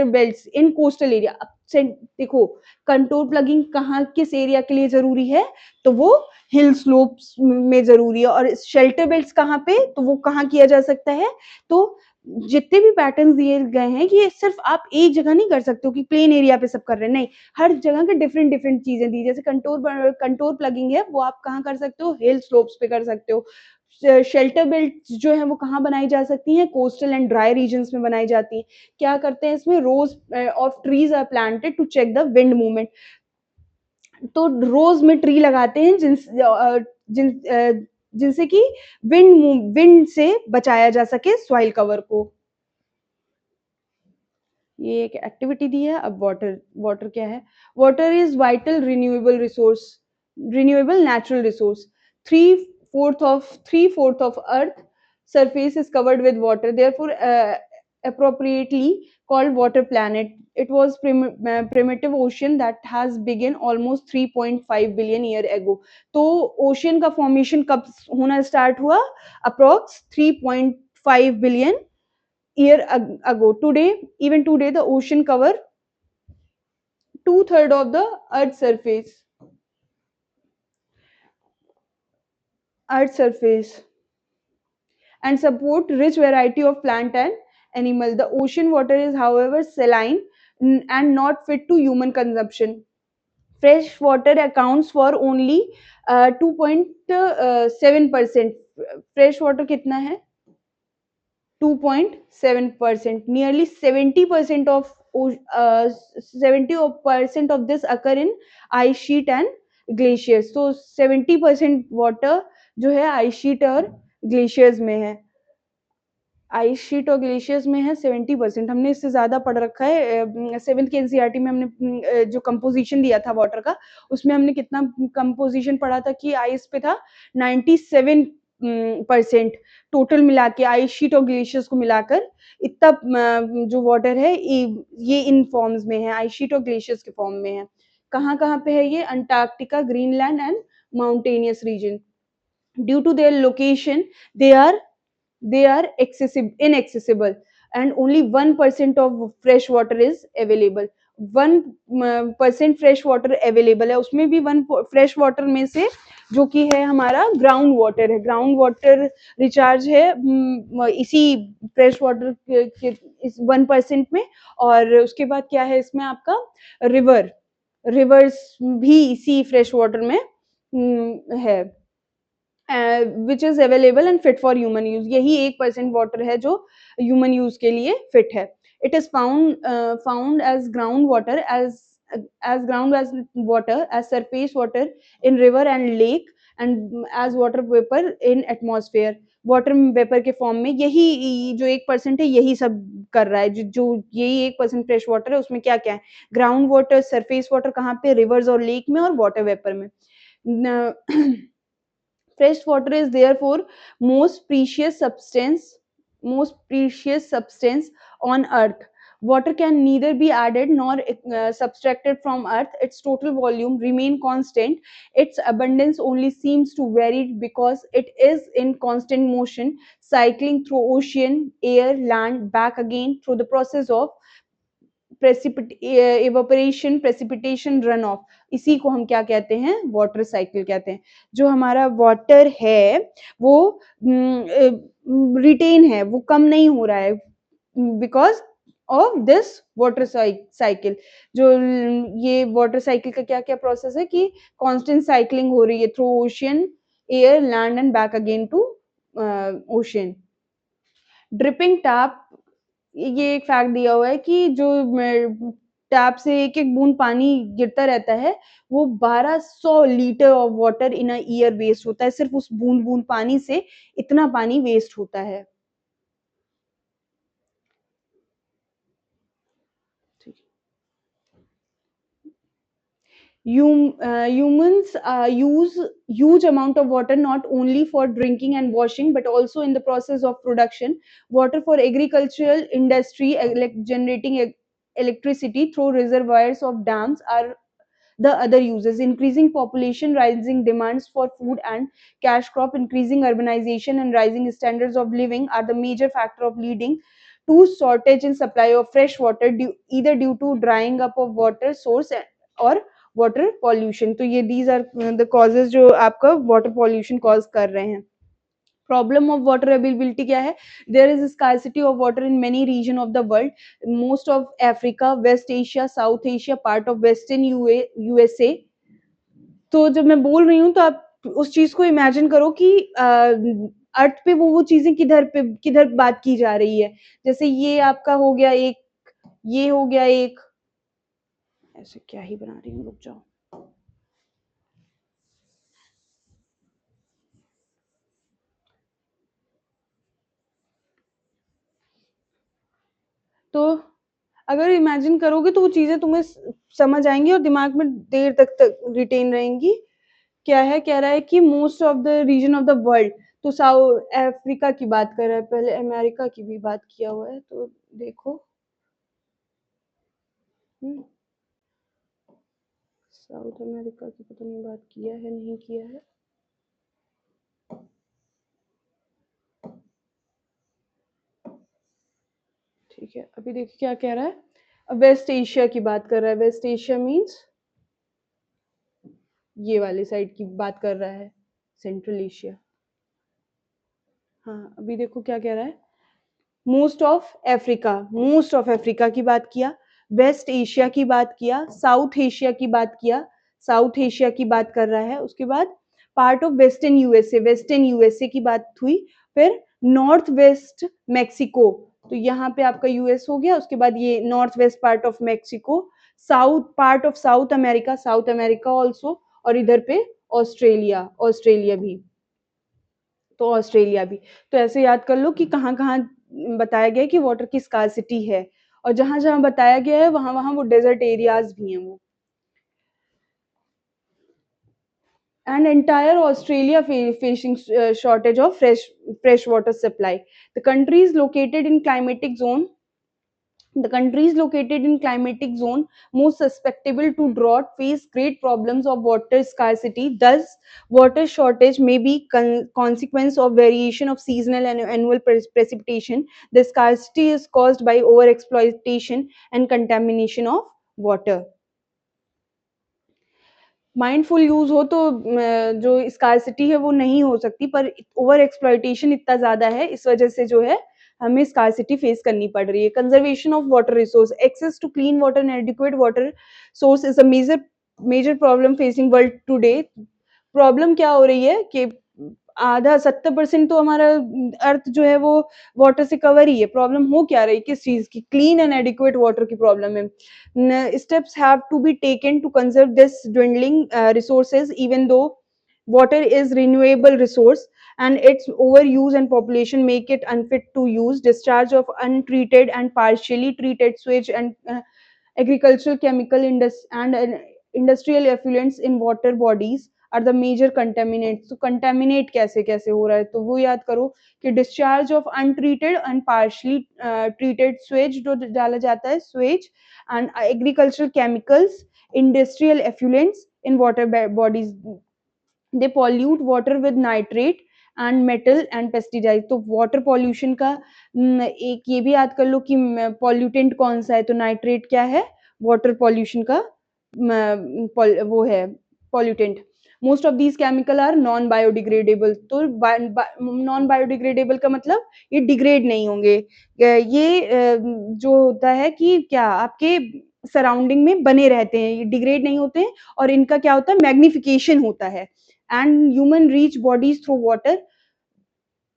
बेल्ट्स इन कोस्टल एरिया। देखो, कंटोर प्लगिंग कहाँ, किस एरिया के लिए जरूरी है? तो वो हिल स्लोप्स में जरूरी है। और शेल्टर बेल्ट्स कहाँ पे? तो वो कहाँ किया जा सकता है? तो जितने भी पैटर्न्स दिए गए हैं, ये सिर्फ आप एक जगह नहीं कर सकते हो कि प्लेन एरिया पे सब कर रहे हैं, नहीं। हर जगह के डिफरेंट डिफरेंट चीजें दी। जैसे कंटोर प्लगिंग है वो आप कहाँ कर सकते हो? हिल स्लोप्स पे कर सकते हो। शेल्टर बेल्ट जो है वो कहाँ बनाई जा सकती हैं? कोस्टल एंड ड्राई रीजन्स में बनाई जाती हैं। क्या करते हैं इसमें? Rows of trees are planted to check the wind movement. तो रोज़ में ट्री लगाते हैं जिनसे कि विंड से बचाया जा सके सॉइल कवर को। ये एक एक्टिविटी दी है। अब वाटर क्या है? Water is vital renewable natural resource. Three fourth of earth surface is covered with water, therefore appropriately called water planet. It was primitive ocean that has begun almost 3.5 billion year ago. तो ocean का formation कब होना start हुआ? Approx 3.5 billion year ago. Even today, the ocean cover two-thirds of the Earth's surface, and support rich variety of plant and animal. The ocean water is, however, saline and not fit to human consumption. Fresh water accounts for only 2.7%. Fresh water कितना है? 2.7%. Nearly 70% of 70% of this occur in ice sheet and glaciers. So 70% water जो है ice sheet और glaciers में है. Ice sheet और glaciers में है 70%। हमने इससे ज़्यादा पढ़ रखा है। 7th के एनसीईआरटी में हमने जो कंपोजिशन दिया था वाटर का, उसमें हमने कितना कंपोजिशन पढ़ा था कि आइस पे था 97% टोटल मिला के, आइस शीट और ग्लेशियर्स को मिलाकर इतना जो वाटर है ये इन फॉर्म्स में है, आइस शीट और ग्लेशियर्स के फॉर्म में है। कहाँ-कहाँ पे है ये? Antarctica, Greenland and mountainous region. Due to their location they are inaccessible, and only 1% of fresh water is available. 1% fresh water available है, उसमें भी 1 फ्रेश वाटर में से जो कि है हमारा ग्राउंड वाटर है। ग्राउंड वाटर रिचार्ज है इसी फ्रेश वाटर के इस 1% में। और उसके बाद क्या है इसमें आपका रिवर्स भी इसी फ्रेश वाटर में है। Which is available and fit for human use. यही 1% वाटर है जो ह्यूमन यूज के लिए फिट है। It is found as ground water as surface water in river and lake and as water vapour in atmosphere. Water vapour के form में यही जो 1% है यही सब कर रहा है। जो यही 1% फ्रेश वाटर है उसमें क्या क्या है? ग्राउंड वाटर, सरफेस वाटर कहाँ पे? रिवर्स और लेक में, और वाटर वेपर में। Fresh water is therefore most precious substance on earth. Water can neither be added nor subtracted from earth. Its total volume remain constant. Its abundance only seems to vary because it is in constant motion, cycling through ocean, air, land, back again through the process of evaporation, precipitation, run of. इसी को हम क्या कहते हैं? Water cycle कहते हैं। जो हमारा वाटर है वो रिटेन है, वो कम नहीं हो रहा है because of this water cycle. जो ये वाटर साइकिल का क्या क्या प्रोसेस है कि कांस्टेंट साइक्लिंग हो रही है through ocean, air, land and back again to ocean. Dripping tap, ये एक फैक्ट दिया हुआ है कि जो टैप से एक-एक बूंद पानी गिरता रहता है, वो 1200 litre of water in a year waste होता है। सिर्फ उस बूंद-बूंद पानी से इतना पानी वेस्ट होता है। Humans use huge amount of water not only for drinking and washing but also in the process of production. Water for agricultural industry, generating electricity through reservoirs of dams are the other uses. Increasing population, rising demands for food and cash crop, increasing urbanization and rising standards of living are the major factor of leading to shortage in supply of fresh water, either due to drying up of water source or water pollution. तो ये these are the causes जो आपका water pollution cause कर रहे हैं। Problem of water availability क्या है? There is scarcity of water in many region of the world, most of Africa, West Asia, South Asia, part of western USA. तो जब मैं बोल रही हूँ तो आप उस चीज को इमेजिन करो कि अर्थ पे वो चीज़ें किधर बात की जा रही है। जैसे ये आपका हो गया एक, ये हो गया एक, ऐसे क्या ही बना रही हूँ, रुक जाओ। तो अगर इमेजिन करोगे तो वो चीज़ें तुम्हें समझ आएँगी और दिमाग में देर तक रिटेन रहेंगी। क्या है, कह रहा है कि most of the region of the world, तो साउथ अफ्रीका की बात कर रहा है, पहले अमेरिका की भी बात किया हुआ है, तो देखो। साउथ अमेरिका की पता नहीं बात किया है नहीं किया है। ठीक है, अभी देखिए क्या कह रहा है। वेस्ट एशिया की बात कर रहा है। वेस्ट एशिया मीन्स ये वाली साइड की बात कर रहा है, सेंट्रल एशिया। हाँ, अभी देखो क्या कह रहा है। मोस्ट ऑफ अफ्रीका की बात किया, वेस्ट एशिया की बात किया, साउथ एशिया की बात किया, साउथ एशिया की बात कर रहा है। उसके बाद पार्ट ऑफ वेस्टर्न यूएसए की बात हुई। फिर नॉर्थ वेस्ट मेक्सिको, तो यहाँ पे आपका यूएस हो गया। उसके बाद ये north west part of Mexico, part of south America also, और इधर पे ऑस्ट्रेलिया भी, तो ऑस्ट्रेलिया भी। तो ऐसे याद कर लो कि कहाँ-कहाँ बताया गया है कि वाटर की स्कार्सिटी है, और जहाँ-जहाँ बताया गया है वहाँ-वहाँ वो डेजर्ट एरियाज़ भी हैं वो। And entire Australia facing shortage of fresh water supply. The countries located in climatic zone The countries located in climatic zone most susceptible to drought face great problems of water scarcity. Thus, water shortage may be consequence of variation of seasonal and annual precipitation. The scarcity is caused by overexploitation and contamination of water. Mindful use हो तो जो scarcity है वो नहीं हो सकती, पर over exploitation इतना ज्यादा है, इस वजह से जो है हमें स्कार्सिटी फेस करनी पड़ रही है। Conservation of water resource, access to clean water and adequate water source is a major problem facing world today. Problem क्या हो रही है कि आधा 70% तो हमारा अर्थ जो है वो वाटर से कवर ही है। प्रॉब्लम हो क्या रही, किस चीज की? क्लीन एंड एडिक्वेट वाटर की प्रॉब्लम है। Steps have to be taken to conserve this dwindling resources, even though water is renewable resource and its overuse and population make it unfit to use. Discharge of untreated and partially treated sewage and agricultural chemical and industrial effluents in water bodies are the major contaminants. तो contaminate कैसे कैसे हो रहा है, तो वो याद करो कि discharge of untreated and partially treated sewage जो डाला जाता है, sewage and agricultural chemicals, industrial effluents in water bodies, they pollute water with nitrate and metal and pesticide. तो वाटर पॉल्यूशन का एक ये भी याद कर लो कि पॉल्यूटेंट कौन सा है, तो नाइट्रेट क्या है, वाटर पॉल्यूशन का वो है pollutant. Most of these chemical are non biodegradable. तो नॉन बायोडिग्रेडेबल का मतलब ये डिग्रेड नहीं होंगे। ये जो होता है कि क्या आपके सराउंडिंग में बने रहते हैं, ये डिग्रेड नहीं होते हैं, और इनका क्या होता है, मैग्निफिकेशन होता है। And human reach bodies through water.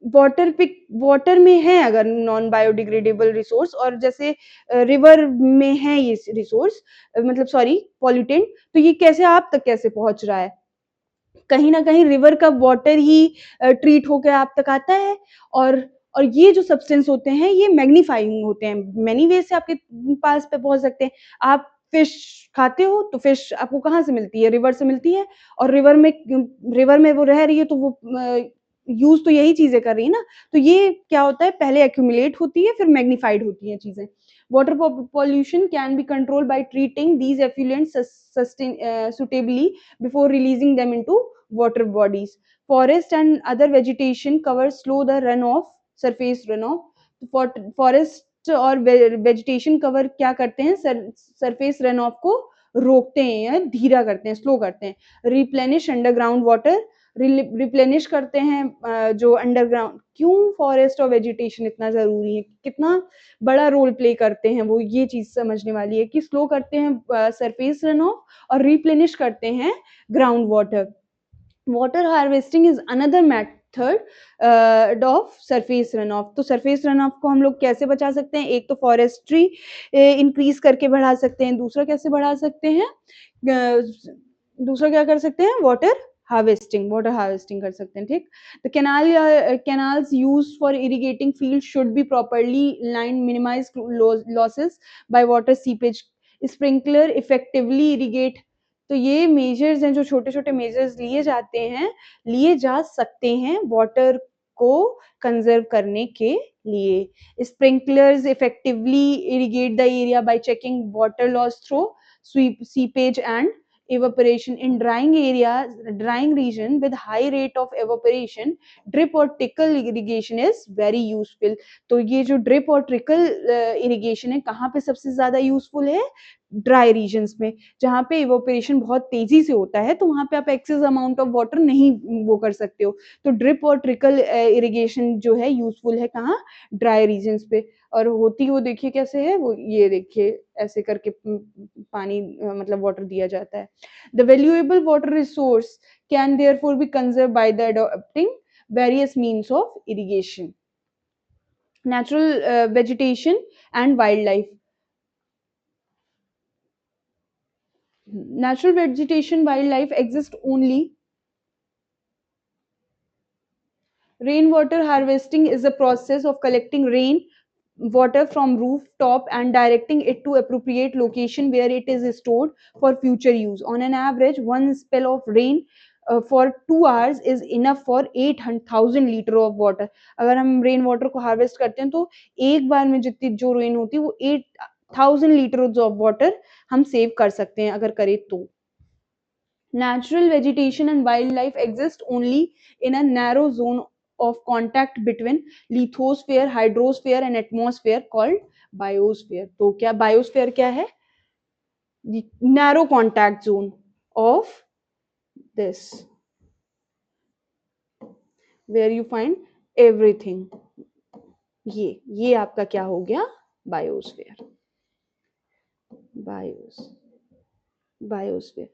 Water में है अगर नॉन बायोडिग्रेडेबल रिसोर्स, और जैसे रिवर में है ये रिसोर्स, मतलब सॉरी पॉल्यूटेंट, तो ये कैसे आप तक कैसे पहुंच रहा है? कहीं ना कहीं रिवर का वाटर ही ट्रीट होकर आप तक आता है। और ये जो सब्सटेंस होते हैं ये मैग्नीफाइंग होते हैं, मैनी वे से आपके पास पे पहुंच सकते हैं। आप फिश खाते हो तो फिश आपको कहाँ से मिलती है, रिवर से मिलती है, और रिवर में वो रह रही है तो वो यूज तो यही चीजें कर रही है ना। तो ये क्या होता है, पहले एक्यूमुलेट होती है फिर मैग्नीफाइड होती है चीजें। Water pollution can be controlled by treating these effluents suitably before releasing them into water bodies. Forest and other vegetation cover slow the runoff, surface runoff. Forest और वेजिटेशन कवर क्या करते हैं, सरफेस रन ऑफ को रोकते हैं या धीरा करते हैं, स्लो करते हैं। रिप्लेनिश अंडरग्राउंड वाटर, रिप्लेनिश करते हैं जो अंडरग्राउंड। क्यों फॉरेस्ट और वेजिटेशन इतना जरूरी है, कितना बड़ा रोल प्ले करते हैं वो, ये चीज समझने वाली है कि स्लो करते हैं सरफेस रन ऑफ और रिप्लेनिश करते हैं ground water. Water harvesting is another third of surface run of. तो सरफेस रन ऑफ को हम लोग कैसे बचा सकते हैं? एक तो फॉरेस्ट्री इंक्रीज करके बढ़ा सकते हैं, दूसरा कैसे बढ़ा सकते हैं? दूसरा क्या कर सकते हैं? वाटर हार्वेस्टिंग कर सकते हैं, ठीक। The canals used for irrigating fields should be properly lined, minimize losses by water seepage, sprinkler effectively irrigate। तो ये मेजर्स हैं, जो छोटे छोटे मेजर्स लिए जा सकते हैं वाटर को कंजर्व करने के लिए। Sprinklers effectively irrigate the area bye checking water loss through seepage and evaporation in drying region with high rate of evaporation, drip और trickle irrigation is very useful। तो ये जो ड्रिप और ट्रिकल इरिगेशन है, कहाँ पे सबसे ज्यादा यूजफुल है? ड्राई रीजन्स में, जहाँ पे इवोपरेशन बहुत तेजी से होता है, तो वहां पे आप एक्सेस अमाउंट ऑफ वाटर नहीं वो कर सकते हो। तो ड्रिप और ट्रिकल इरिगेशन जो है यूजफुल है कहाँ? ड्राई रीजन्स पे। और होती वो देखिए कैसे है, वो ये देखिए ऐसे करके पानी मतलब वाटर दिया जाता है। The valuable water resource can therefore B conserve by the adopting various means of irrigation. Natural vegetation and wildlife. Natural vegetation wildlife exist only. Rainwater harvesting is a process of collecting rain water from rooftop and directing it to appropriate location where it is stored for future use. On an average, one spell of rain for 2 hours is enough for 8,000 litre of water. अगर हम rain water को harvest करते हैं तो एक बार में जितनी जो रेन होती है वो 8,000 लीटर ऑफ वाटर हम सेव कर सकते हैं अगर करें तो। Natural vegetation and wildlife exist only in a narrow zone of contact between lithosphere, hydrosphere and atmosphere called biosphere। तो क्या biosphere क्या है? Narrow contact zone of this, where you find everything। ये आपका क्या हो गया? बायोस्फीयर। बायोस्फीयर।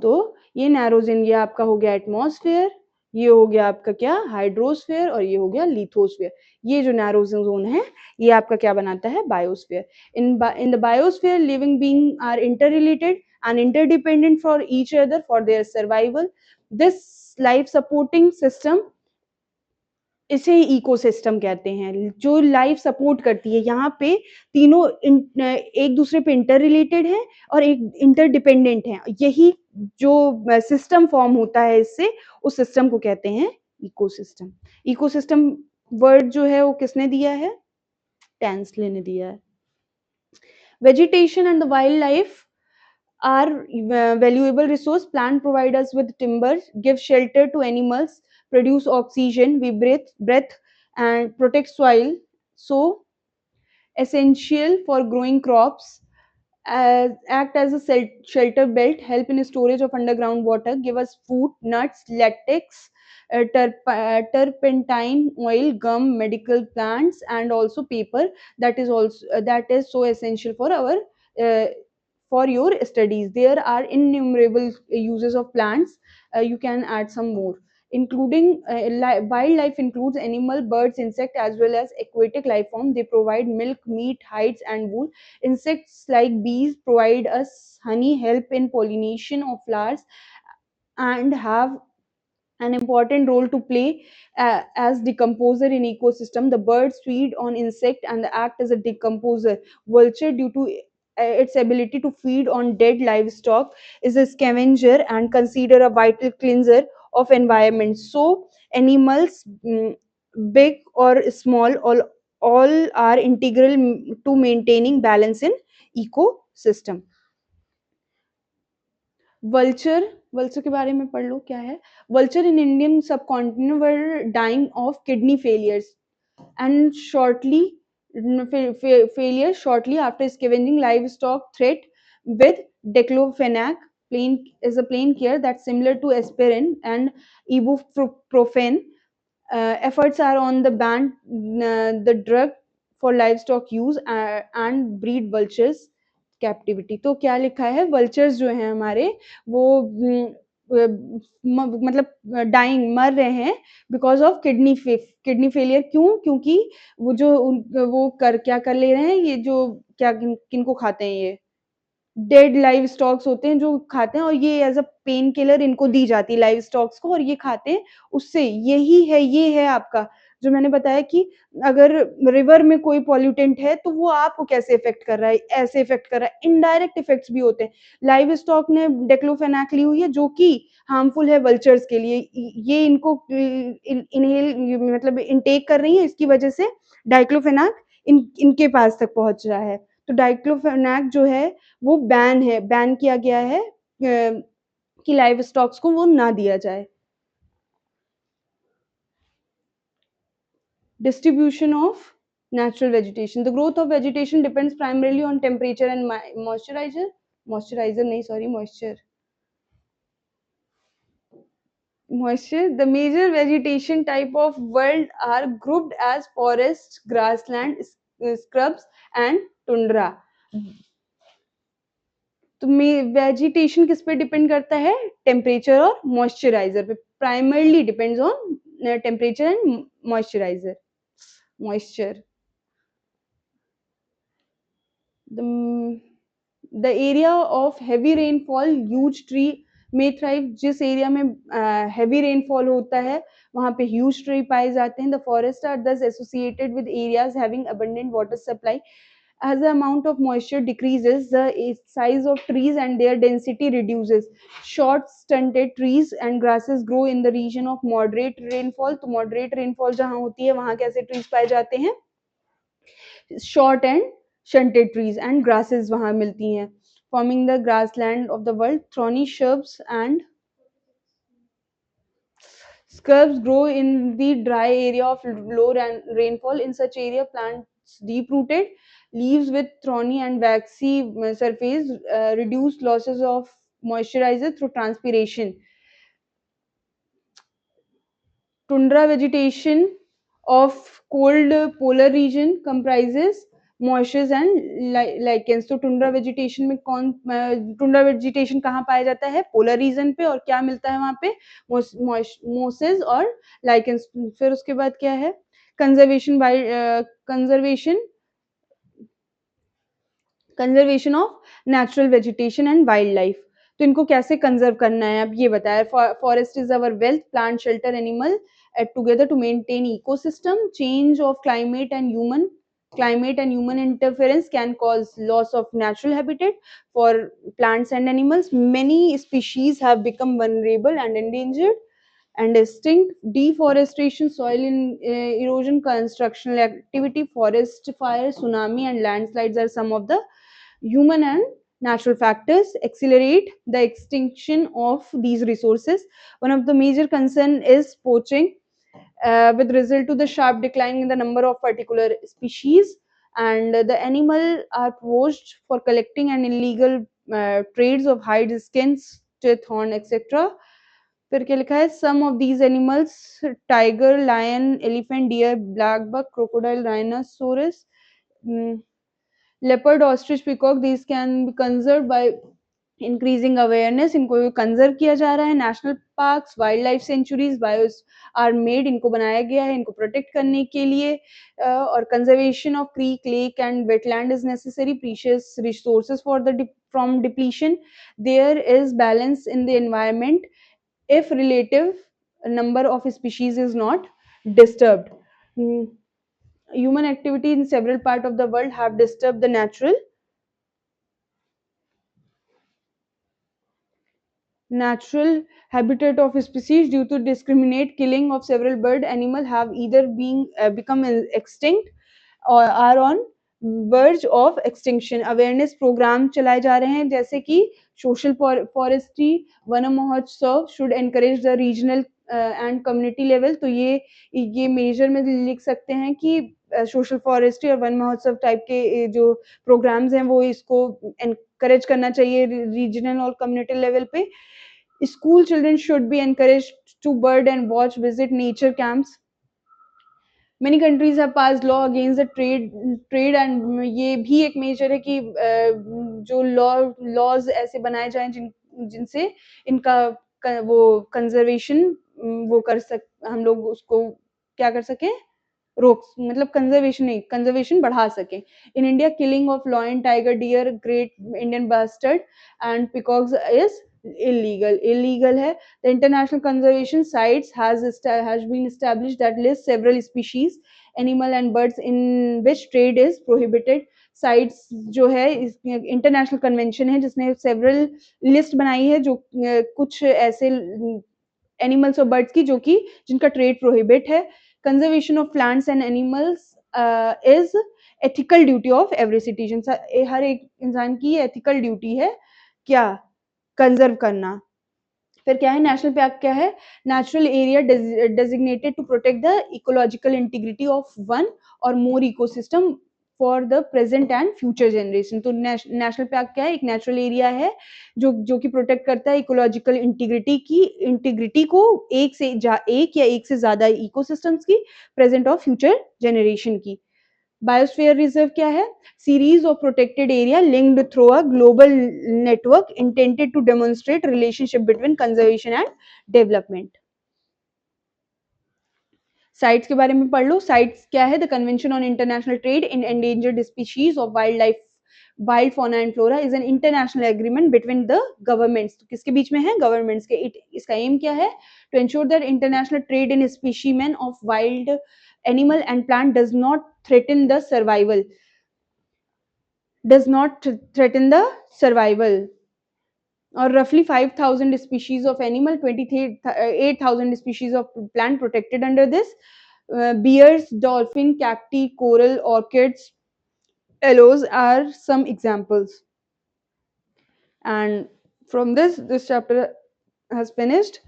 तो ये नैरोजन, ये आपका हो गया एटमॉस्फेयर, ये हो गया आपका क्या? हाइड्रोस्फीयर, और ये हो गया लिथोस्फीयर। ये जो नैरोजन जोन है ये आपका क्या बनाता है? Biosphere. In the biosphere living being are interrelated and interdependent for each other for their survival. This life supporting system, इसे इकोसिस्टम कहते हैं, जो लाइफ सपोर्ट करती है। यहाँ पे तीनों एक दूसरे पे इंटर रिलेटेड है और एक इंटरडिपेंडेंट है। यही जो सिस्टम फॉर्म होता है इससे, उस सिस्टम को कहते हैं इकोसिस्टम। इकोसिस्टम वर्ड जो है वो किसने दिया है? टैंसले ने दिया है। Vegetation and the wild life are valuable resource. Plant provide us with timber, give shelter to animals, produce oxygen we breath and protect soil, so essential for growing crops, act as a shelter belt, help in storage of underground water, give us food, nuts, latex, turpentine, oil, gum, medical plants, and also paper, that is so essential for our uh, for your studies. There are innumerable uses of plants. You can add some more, including wildlife includes animal, birds, insect, as well as aquatic life form. They provide milk, meat, hides, and wool. Insects like bees provide us honey, help in pollination of flowers, and have an important role to play as decomposer in ecosystem. The birds feed on insect and act as a decomposer. Vulture, due to its ability to feed on dead livestock, is a scavenger and consider a vital cleanser of environment. So animals, big or small, all are integral to maintaining balance in ecosystem। Vulture के बारे में पढ़ लो क्या है। Vulture in Indian subcontinent were dying of kidney failures and failure shortly after scavenging livestock threat with diclofenac. Plain is a plain care that's similar to aspirin and ibuprofen. Efforts are on the ban the drug for livestock use and breed vultures captivity। तो क्या लिखा है? vultures जो है हमारे वो मतलब dying मर रहे हैं बिकॉज़ ऑफ किडनी फेलियर क्यों? क्योंकि वो जो वो कर क्या कर ले रहे हैं, ये जो क्या किनको खाते हैं ये? डेड लाइव स्टॉक्स होते हैं जो खाते हैं और ये एज़ अ पेन किलर इनको दी जाती है लाइव स्टॉक्स को और ये खाते हैं उससे यही है ये है आपका जो मैंने बताया कि अगर रिवर में कोई पॉल्यूटेंट है तो वो आपको कैसे इफ़ेक्ट कर रहा है, ऐसे इफ़ेक्ट कर रहा है, इनडायरेक्ट इफ़ेक्ट्स भी होते हैं। लाइव स्टॉक ने डिक्लोफेनाक ली हुई है जो कि हार्मफुल है वल्चर्स के लिए। ये इनको इनहेल मतलब इनटेक कर रही हैं इसकी वजह से डाइक्लोफेनाक इनके पास तक पहुँच रहा है। तो डाइक्लोफेनाक जो है वो बैन किया गया है कि लाइव स्टॉक्स को वो ना दिया जाए। Distribution of natural vegetation. The growth of vegetation depends primarily on temperature and moisturizer नहीं sorry moisture. The major vegetation type of world are grouped as forest, grassland, scrubs and tundra. तो vegetation किस पे depend करता है temperature और moisturiser पे primarily depends on temperature and moisturiser moisture the the area of heavy rainfall huge tree may thrive जिस area में heavy rainfall होता है वहाँ पे huge tree पाए जाते हैं the forests are thus associated with areas having abundant water supply as the amount of moisture decreases the size of trees and their density reduces short stunted trees and grasses grow in the region of moderate rainfall तो moderate rainfall जहाँ होती है वहाँ कैसे trees पाए जाते हैं short and shunted trees and grasses वहाँ मिलती हैं forming the grassland of the world thorny shrubs and scrubs grow in the dry area of low rainfall in such area plants deep rooted leaves with thorny and waxy surface reduce losses of moisturizer through transpiration tundra vegetation of cold polar region comprises moistures and lichens तो tundra vegetation में कौन tundra vegetation कहाँ पाया जाता है polar region पे और क्या मिलता है वहाँ पे मोसेस और लाइकेंस फिर उसके बाद क्या है conservation by conservation conservation of natural vegetation and wild life तो इनको कैसे कंजर्व करना है अब ये बताया forest is our wealth plant shelter animal at together to maintain ecosystem change of climate and human interference can cause loss of natural habitat for plants and animals many species have become vulnerable and endangered and extinct deforestation soil erosion constructional activity forest fire tsunami and landslides are some of the human and natural factors accelerate the extinction of these resources. One of the major concern is poaching, with result to the sharp decline in the number of particular species, and the animal are poached for collecting and illegal trades of hide, skins, teeth, horn, etc. फिर क्या लिखा है some of these animals tiger lion elephant deer black buck crocodile rhinoceros leopard ostrich peacock these can be conserved by increasing awareness इनको conserve किया जा रहा है national parks wild life sanctuaries bios are made इनको बनाया गया है इनको प्रोटेक्ट करने के लिए और conservation of creek lake and wetland is necessary precious resources for the from depletion there is balance in the environment if relative number of species is not disturbed. Human activity in several parts of the world have disturbed the natural habitat of species due to discriminate killing of several bird animal have either been become extinct और are on verge of extinction awareness programme चलाए जा रहे हैं जैसे कि social forestry Van Mahotsav should encourage the regional and community level तो ये major में लिख सकते हैं कि सोशल फॉरेस्ट्री और वन महोत्सव टाइप के जो प्रोग्राम्स हैं वो इसको एनकरेज करना चाहिए रीजनल और कम्युनिटी लेवल पे school children should be encourage to bird and watch visit nature camps many countries have passed law against the trade and ये भी एक मेजर है कि जो लॉज ऐसे बनाए जाएं जिनसे इनका वो कंजर्वेशन वो कर सक हम लोग उसको क्या कर सकें, रोक मतलब कंजर्वेशन नहीं, कंजर्वेशन बढ़ा सकें। In India killing of lion, tiger, deer, great Indian bustard and peacocks is illegal है। The international conservation CITES has been established that list several species, animal and birds in which trade is prohibited. Sites जो है international convention है जिसने several list बनाई है जो कुछ ऐसे एनिमल्स और बर्ड्स की जो कि जिनका ट्रेड प्रोहिबिट है। Conservation of plants and animals is ethical duty of every citizen. हर एक इंसान की एथिकल ड्यूटी है क्या, कंजर्व करना। फिर क्या है, नेशनल पार्क क्या है, natural area designated to protect the ecological integrity of one or more ecosystem for the present and future generation. तो नेशनल पार्क क्या है, एक नेचुरल एरिया है जो कि प्रोटेक्ट करता है इकोलॉजिकल इंटीग्रिटी को एक या एक से ज्यादा इकोसिस्टम्स की, प्रेजेंट और फ्यूचर जनरेशन की। बायोस्फीयर रिजर्व क्या है, series of protected area linked through a global network intended to demonstrate relationship between conservation and development. CITES के बारे में पढ़ लो। साइट्स क्या है, the convention on international trade in endangered species of wild life, wild fauna and flora is an international agreement between the governments. तो किसके बीच में है, गवर्नमेंट्स के। इसका एम क्या है, to ensure that international trade in specimen of wild animal and plant does not threaten the survival, or roughly 5,000 species of animal, 28,000 species of plant protected under this. Bears, dolphin, cacti, coral, orchids, aloes are some examples. And from this chapter has finished.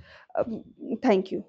Thank you.